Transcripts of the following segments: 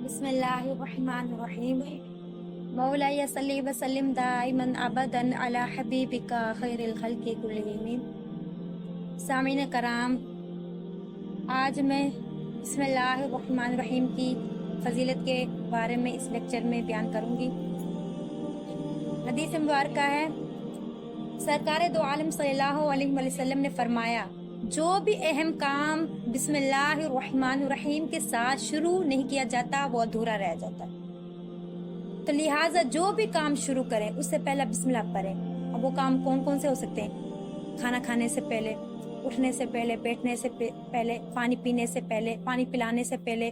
بسم اللہ الرحمن الرحیم مولاي صلی وسلم دائما ابدا علی حبیبک خیر الخلق کلہم۔ سامعین کرام، آج میں بسم اللہ الرحمن الرحیم کی فضیلت کے بارے میں اس لیکچر میں بیان کروں گی۔ حدیث مبارکہ ہے، سرکار دو عالم صلی اللہ علیہ وسلم نے فرمایا، جو بھی اہم کام بسم اللہ الرحمن الرحیم کے ساتھ شروع نہیں کیا جاتا وہ ادھورا رہ جاتا ہے۔ تو لہٰذا جو بھی کام شروع کریں اس سے پہلا بسم اللہ پڑھیں۔ اب وہ کام کون کون سے ہو سکتے ہیں؟ کھانا کھانے سے پہلے، اٹھنے سے پہلے، بیٹھنے سے پہلے، پانی پینے سے پہلے، پانی پلانے سے پہلے،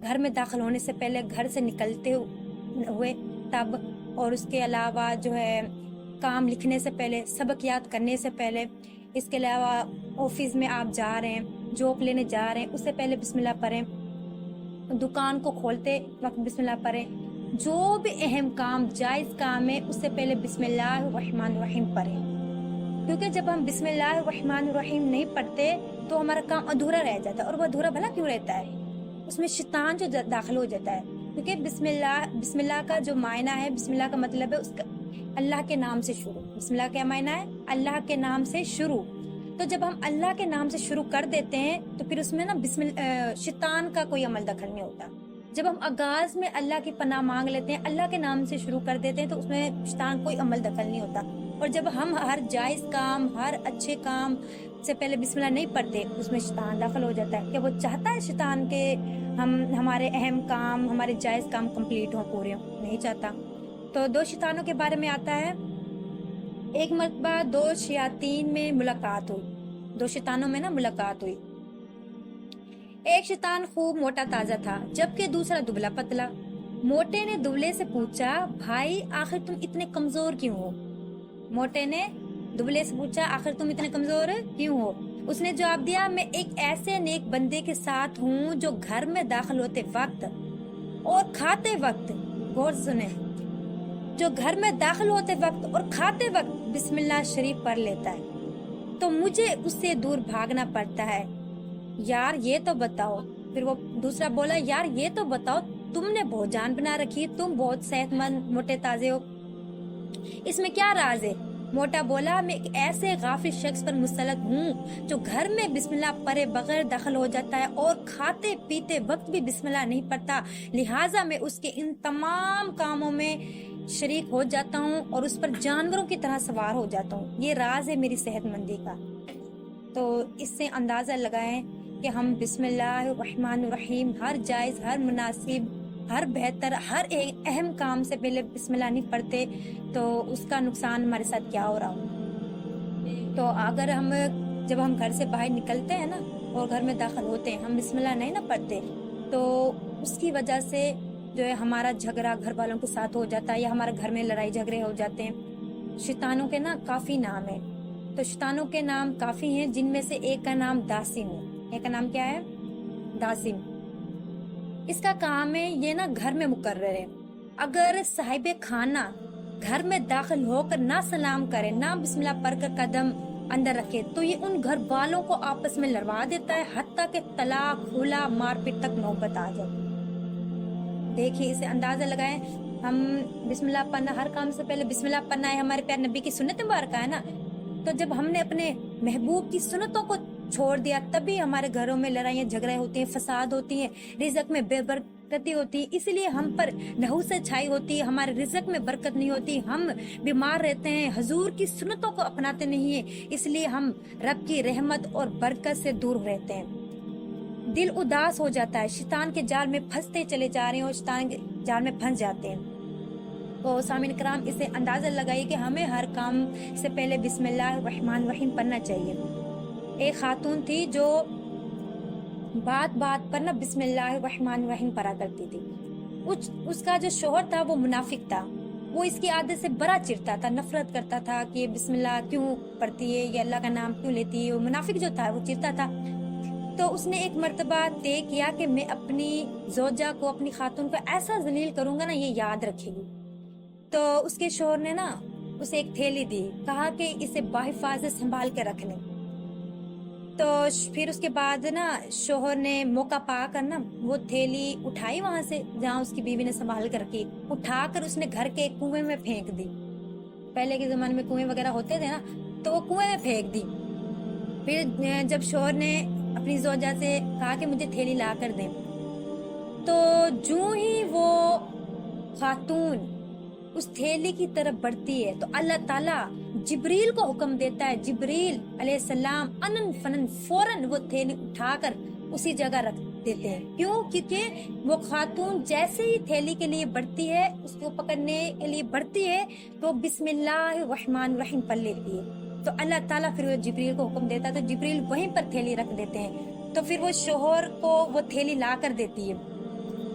گھر میں داخل ہونے سے پہلے، گھر سے نکلتے ہوئے تب، اور اس کے علاوہ جو ہے کام لکھنے سے پہلے، سبق یاد کرنے سے پہلے، اس کے علاوہ آفس میں آپ جا رہے ہیں، جاب لینے جا رہے ہیں، اس سے پہلے بسم اللہ پڑھیں، دکان کو کھولتے وقت بسم اللہ پڑھیں۔ جو بھی اہم کام جائز کام ہے اس سے پہلے بسم اللہ الرحمن الرحیم پڑھیں، کیونکہ جب ہم بسم اللہ الرحمن الرحیم نہیں پڑھتے تو ہمارا کام ادھورا رہ جاتا ہے۔ اور وہ ادھورا بھلا کیوں رہتا ہے؟ اس میں شیطان جو داخل ہو جاتا ہے، کیونکہ بسم اللہ کا جو معنی ہے، بسم اللہ کا مطلب ہے اس کا اللہ کے نام سے شروع۔ بسم اللہ کیا معنی ہے؟ اللہ کے نام سے شروع۔ تو جب ہم اللہ کے نام سے شروع کر دیتے ہیں تو پھر اس میں نا شیطان کا کوئی عمل دخل نہیں ہوتا۔ جب ہم آغاز میں اللہ کی پناہ مانگ لیتے ہیں، اللہ کے نام سے شروع کر دیتے ہیں تو اس میں شیطان کوئی عمل دخل نہیں ہوتا۔ اور جب ہم ہر جائز کام، ہر اچھے کام سے پہلے بسم اللہ نہیں پڑھتے اس میں شیطان داخل ہو جاتا ہے کہ وہ چاہتا ہے شیطان کے ہمارے اہم کام، ہمارے جائز کام کمپلیٹ ہوں، پورے ہوں، نہیں چاہتا۔ تو دو شیطانوں کے بارے میں آتا ہے، ایک مرتبہ دو شیاطین میں ملاقات ہوئی، دو شیطانوں میں نا ملاقات ہوئی۔ ایک شیطان خوب موٹا تازہ تھا جبکہ دوسرا دبلا پتلا۔ موٹے نے دبلے سے پوچھا، بھائی آخر تم اتنے کمزور کیوں ہو؟ موٹے نے دبلے سے پوچھا، آخر تم اتنے کمزور کیوں ہو؟ اس نے جواب دیا، میں ایک ایسے نیک بندے کے ساتھ ہوں جو گھر میں داخل ہوتے وقت اور کھاتے وقت، غور سنیں، جو گھر میں داخل ہوتے وقت اور کھاتے وقت بسم اللہ شریف پڑھ لیتا ہے تو مجھے اس سے دور بھاگنا پڑتا ہے۔ یار یہ تو بتاؤ، پھر وہ دوسرا بولا، یار یہ تو بتاؤ، تم نے بہت جان بنا رکھی، تم بہت صحت مند موٹے تازے ہو، اس میں کیا راز ہے؟ موٹا بولا، میں ایک ایسے غافل شخص پر مسلط ہوں جو گھر میں بسم اللہ پڑھے بغیر داخل ہو جاتا ہے اور کھاتے پیتے وقت بھی بسم اللہ نہیں پڑھتا، لہٰذا میں اس کے ان تمام کاموں میں شریک ہو جاتا ہوں اور اس پر جانوروں کی طرح سوار ہو جاتا ہوں۔ یہ راز ہے میری صحت مندی کا۔ تو اس سے اندازہ لگائیں کہ ہم بسم اللہ الرحمن الرحیم ہر جائز، ہر مناسب، ہر بہتر، ہر ایک اہم کام سے پہلے بسم اللہ نہیں پڑھتے تو اس کا نقصان ہمارے ساتھ کیا ہو رہا ہو۔ تو اگر جب ہم گھر سے باہر نکلتے ہیں نا اور گھر میں داخل ہوتے ہیں، ہم بسم اللہ نہیں نہ پڑھتے تو اس کی وجہ سے جو ہے ہمارا جھگڑا گھر والوں کے ساتھ ہو جاتا ہے، یا ہمارے گھر میں لڑائی جھگڑے ہو جاتے ہیں۔ شیطانوں کے نا کافی نام ہیں، تو شیطانوں کے نام کافی ہیں، جن میں سے ایک کا نام داسم ہے۔ ایک کا نام کیا ہے؟ داسم۔ اس کا کام ہے یہ نا گھر میں مقرر ہے، اگر صاحب خانہ گھر میں داخل ہو کر نہ سلام کرے، نہ بسم اللہ پڑھ کر قدم اندر رکھے تو یہ ان گھر والوں کو آپس میں لڑوا دیتا ہے، حتیٰ کہ طلاق، خلا، مار پیٹ تک نوبت آ جائے۔ دیکھیے، اسے اندازہ لگائیں، ہم بسم اللہ پڑھنا، ہر کام سے پہلے بسم اللہ پڑھنا ہے، ہمارے پیارے نبی کی سنت مبارکہ ہے نا۔ تو جب ہم نے اپنے محبوب کی سنتوں کو چھوڑ دیا تبھی ہمارے گھروں میں لڑائیاں جھگڑے ہوتی ہیں، فساد ہوتی ہیں، رزق میں بے برکتی ہوتی ہے، اس لیے ہم پر نحوست چھائی ہوتی ہے، ہمارے رزق میں برکت نہیں ہوتی، ہم بیمار رہتے ہیں، حضور کی سنتوں کو اپناتے نہیں ہیں، اس لیے ہم رب کی رحمت اور برکت سے دور رہتے ہیں۔ دل اداس ہو جاتا ہے، شیطان کے جال میں پھنستے چلے جا رہے ہیں اور شیطان کے جال میں پھنس جاتے ہیں۔ تو سامعین کرام، اسے اندازہ لگائیے کہ ہمیں ہر کام سے پہلے بسم اللہ الرحمن الرحیم پڑھنا چاہیے۔ ایک خاتون تھی جو بات بات پر نا بسم اللہ الرحمن الرحیم پڑھا کرتی تھی۔ اس کا جو شوہر تھا وہ منافق تھا، وہ اس کی عادت سے بڑا چڑھتا تھا، نفرت کرتا تھا کہ یہ بسم اللہ کیوں پڑھتی ہے، یہ اللہ کا نام کیوں لیتی ہے۔ وہ منافق جو تھا وہ چڑھتا تھا۔ تو اس نے ایک مرتبہ طے کیا کہ میں اپنی زوجہ کو، اپنی خاتون کو ایسا ذلیل کروں گا نا، یہ یاد رکھے گی۔ تو اس کے شوہر نے نا اسے ایک تھیلی دی، کہا کہ اسے باحفاظت سنبھال کے رکھ لیں۔ تو پھر اس کے بعد نا شوہر نے موقع پا کر نا وہ تھیلی اٹھائی وہاں سے جہاں اس کی بیوی نے سنبھال کر رکھی، اٹھا کر اس نے گھر کے کنویں میں پھینک دی. پہلے کے زمانے میں کنویں وغیرہ ہوتے تھے نا، تو وہ کنویں میں پھینک دی. پھر جب شوہر نے اپنی زوجہ سے کہا کہ مجھے تھیلی لا کر دیں، تو جوں ہی وہ خاتون اس تھیلی کی طرف بڑھتی ہے تو اللہ تعالیٰ جبریل کو حکم دیتا ہے، جبریل علیہ السلام انن فنن فوراً وہ تھیلی اٹھا کر اسی جگہ رکھ دیتے ہیں. کیوں؟ کیونکہ وہ خاتون جیسے ہی تھیلی کے لیے بڑھتی ہے، اس کو پکڑنے کے لیے بڑھتی ہے، تو بسم اللہ الرحمن الرحیم پڑھ لیتی ہے. تو اللہ تعالیٰ پھر وہ جبریل کو حکم دیتا ہے تو جبریل وہیں پر تھیلی رکھ دیتے ہیں. تو پھر وہ شوہر کو وہ تھیلی لا کر دیتی ہے.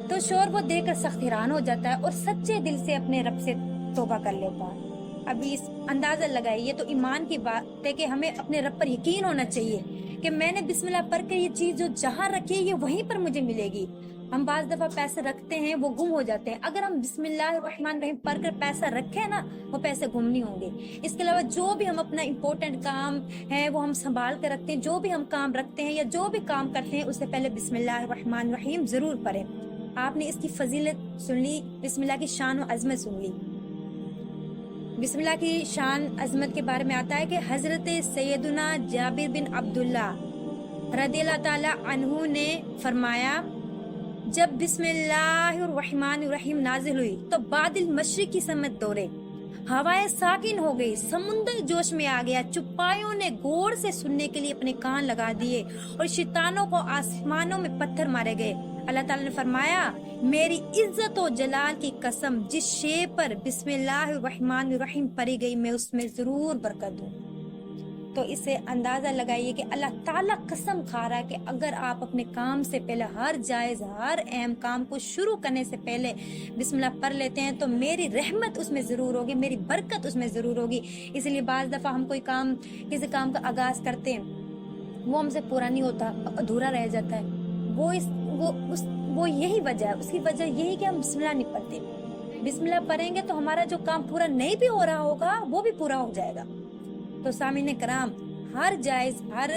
تو شوہر وہ دیکھ کر سخت حیران ہو جاتا ہے اور سچے دل سے اپنے رب سے توبہ کر لیتا ہے. ابھی اس اندازہ لگائیے، یہ تو ایمان کی بات ہے کہ ہمیں اپنے رب پر یقین ہونا چاہیے کہ میں نے بسم اللہ پڑھ کر یہ چیز جو جہاں رکھی ہے یہ وہیں پر مجھے ملے گی. ہم بعض دفعہ پیسے رکھتے ہیں وہ گم ہو جاتے ہیں، اگر ہم بسم اللہ الرحمن الرحیم پڑھ کر پیسہ رکھیں نا وہ پیسے گم نہیں ہوں گے. اس کے علاوہ جو بھی ہم اپنا امپورٹنٹ کام ہے وہ ہم سنبھال کر رکھتے ہیں، جو بھی ہم کام رکھتے ہیں یا جو بھی کام کرتے ہیں اس سے پہلے بسم اللہ الرحمن الرحیم ضرور پڑھیں. آپ نے اس کی فضیلت سن لی، بسم اللہ کی شان و عظمت سن لی. بسم اللہ کی شان عظمت کے بارے میں آتا ہے کہ حضرت سیدنا جابر بن عبداللہ رضی اللہ تعالی عنہ نے فرمایا، جب بسم اللہ الرحمن الرحیم نازل ہوئی تو بادل مشرق کی سمت دوڑے، ہوائیں ساکن ہو گئی، سمندر جوش میں آ گیا، چوپایوں نے غور سے سننے کے لیے اپنے کان لگا دیے اور شیطانوں کو آسمانوں میں پتھر مارے گئے. اللہ تعالیٰ نے فرمایا، میری عزت و جلال کی قسم، جس شے پر بسم اللہ الرحمن الرحیم پڑھی گئی میں اس میں ضرور برکت دوں. تو اس سے اندازہ لگائیے کہ اللہ تعالیٰ قسم کھا رہا ہے کہ اگر آپ اپنے کام سے پہلے ہر جائز ہر اہم کام کو شروع کرنے سے پہلے بسم اللہ پڑھ لیتے ہیں تو میری رحمت اس میں ضرور ہوگی، میری برکت اس میں ضرور ہوگی. اس لیے بعض دفعہ ہم کوئی کام کسی کام کا آغاز کرتے ہیں، وہ ہم سے پورا نہیں ہوتا، ادھورا رہ جاتا ہے. وہ یہی وجہ ہے، اس کی وجہ یہی کہ ہم بسم اللہ نہیں پڑھتے. بسم اللہ پڑھیں گے تو ہمارا جو کام پورا نہیں بھی ہو رہا ہوگا وہ بھی پورا ہو جائے گا. تو سامعین کرام، ہر جائز ہر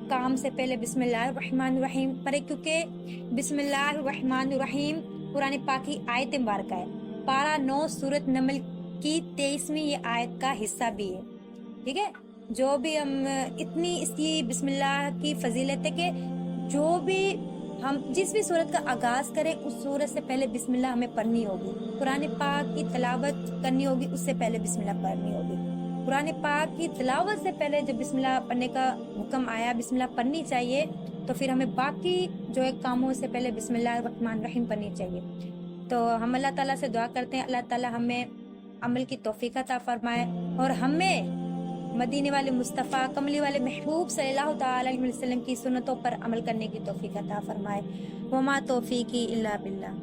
کام سے پہلے بسم اللہ الرحمن الرحیم پڑھے، کیونکہ بسم اللہ الرحمن الرحیم قرآن پاک کی آیت مبارکہ ہے. پارہ 9 سورۃ نمل کی 23ویں یہ آیت کا حصہ بھی ہے. ٹھیک ہے، جو بھی ہم اتنی اس کی بسم اللہ کی فضیلت ہے کہ جو بھی ہم جس بھی سورت کا آغاز کریں اس سورت سے پہلے بسم اللہ ہمیں پڑھنی ہوگی. قرآن پاک کی تلاوت کرنی ہوگی، اس سے پہلے بسم اللہ پڑھنی ہوگی. قرآن پاک کی تلاوت سے پہلے جب بسم اللہ پڑھنے کا حکم آیا، بسم اللہ پڑھنی چاہیے، تو پھر ہمیں باقی جو ہے کاموں سے پہلے بسم اللہ الرحمن الرحیم پڑھنی چاہیے. تو ہم اللہ تعالیٰ سے دعا کرتے ہیں اللہ تعالیٰ ہمیں عمل کی توفیق عطا فرمائے اور ہمیں مدینے والے مصطفیٰ کملی والے محبوب صلی اللہ تعالی علیہ وسلم کی سنتوں پر عمل کرنے کی توفیق عطا فرمائے. وما توفیقی الا باللہ.